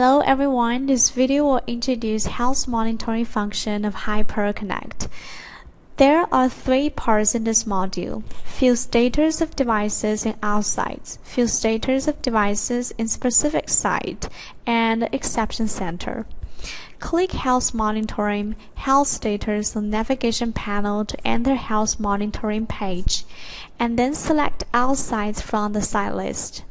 Hello everyone, this video will introduce health monitoring function of HikProConnect. There are three parts in this module: view status of devices in all sites, view status of devices in specific site, and exception center. Click Health Monitoring, Health Status on navigation panel to enter Health Monitoring page, and then select all sites from the site list.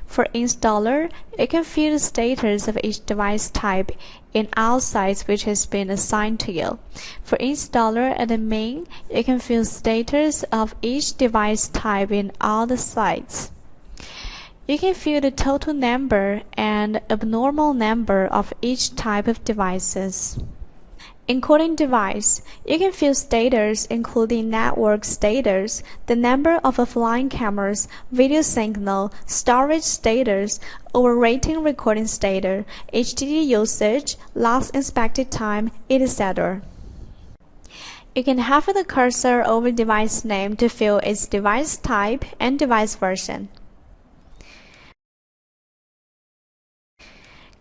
For installer, you can view the status of each device type in all sites which has been assigned to you. For installer admin, you can view status of each device type in all the sites. You can view the total number and abnormal number of each type of devices. Including device, you can view status including network status, the number of offline cameras, video signal, storage status, overrating recording status, HDD usage, last inspected time, etc. You can hover the cursor over device name to view its device type and device version.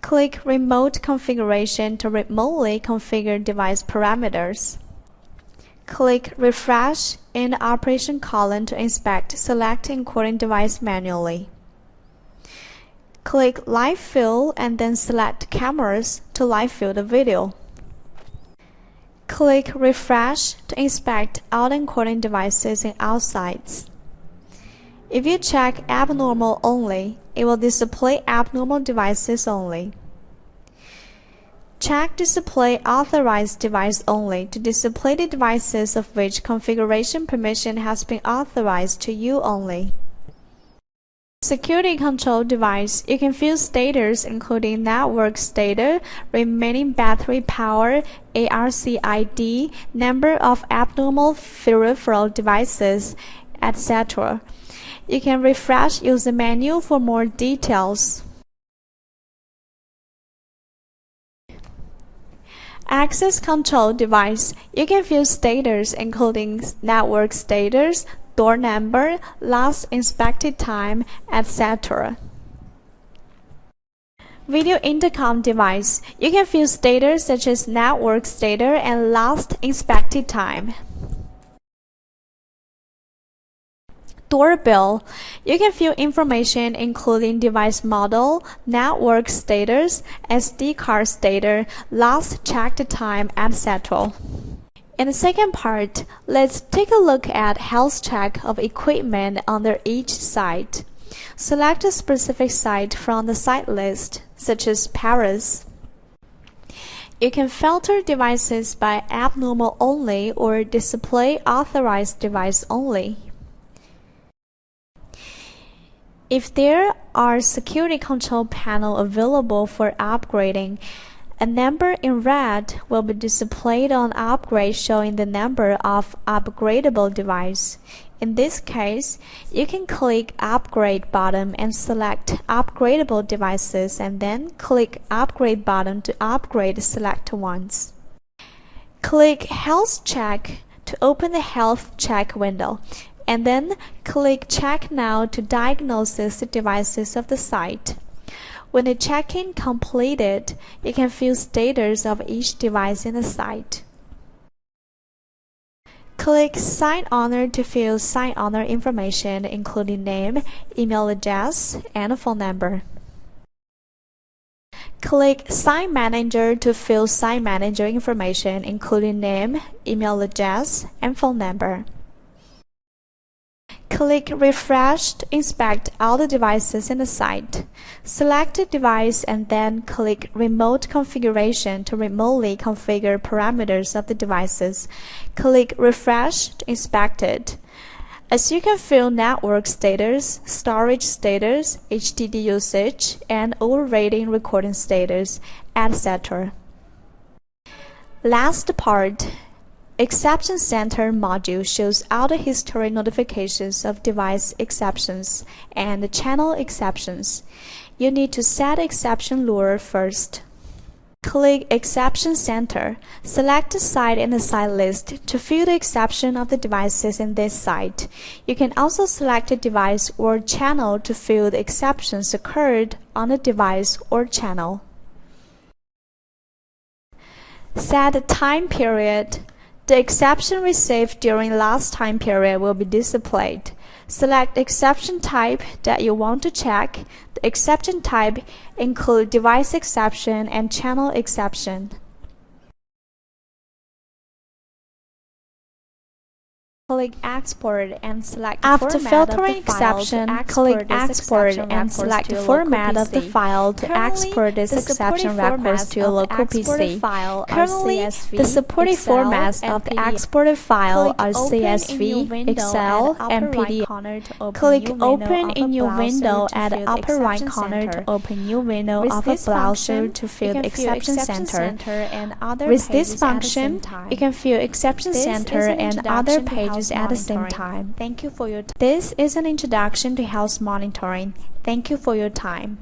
Click Remote Configuration to remotely configure device parameters. Click Refresh in the Operation column to inspect select encoding device manually. Click Live View and then select Cameras to live view the video. Click Refresh to inspect all encoding devices in all sites. If you check Abnormal Only, it will display abnormal devices only. Check Display Authorized Device Only to display the devices of which configuration permission has been authorized to you only. Security Control Device, you can view status including network status, remaining battery power, ARC-ID, number of abnormal peripheral devices, etc. You can refresh user menu for more details. Access Control Device, you can view status including network status, door number, last inspected time, etc. Video Intercom Device, you can view status such as network status and last inspected time. Doorbell, you can view information including device model, network status, SD card status, last checked time, etc. In the second part, let's take a look at health check of equipment under each site. Select a specific site from the site list, such as Paris. You can filter devices by abnormal only or display authorized device only. If there are security control panel available for upgrading, a number in red will be displayed on upgrade showing the number of upgradable device. In this case, you can click Upgrade button and select Upgradable devices and then click Upgrade button to upgrade select ones. Click Health Check to open the Health Check window, and then click Check Now to diagnose the devices of the site. When the check-in completed, you can view status of each device in the site. Click Sign Owner to view sign owner information including name, email address, and phone number. Click Sign Manager to view sign manager information including name, email address, and phone number. Click Refresh to inspect all the devices in the site. Select a device and then click Remote Configuration to remotely configure parameters of the devices. Click Refresh to inspect it. As you can view network status, storage status, HDD usage, and overrating recording status, etc. Last part. Exception Center module shows all the history notifications of device exceptions and channel exceptions. You need to set exception lure first. Click Exception Center. Select a site in the site list to view the exception of the devices in this site. You can also select a device or channel to view the exceptions occurred on the device or channel. Set the time period. The exception received during last time period will be displayed. Select the exception type that you want to check. The exception type include device exception and channel exception. Click Export and select the After format filtering of the file exception, to click export Export and and select the to format of the local PC. file to Currently, export this the exception supported records to your formats of local the exported PC. file are Currently, CSV, the supported Excel, formats and of the PDF. exported file Click are Open in your CSV, window Excel, at and upper right PDF. corner to open Click new window Open of in a your browser window to at the fill the upper right exception corner center. to open new window With of a this browser function, to you fill can the view exception center. and other With pages this at the function, same time. you can view exception This center is an and other introduction to pages house at the same monitoring. time. Thank you for your time. This is an introduction to house monitoring. Thank you for your time.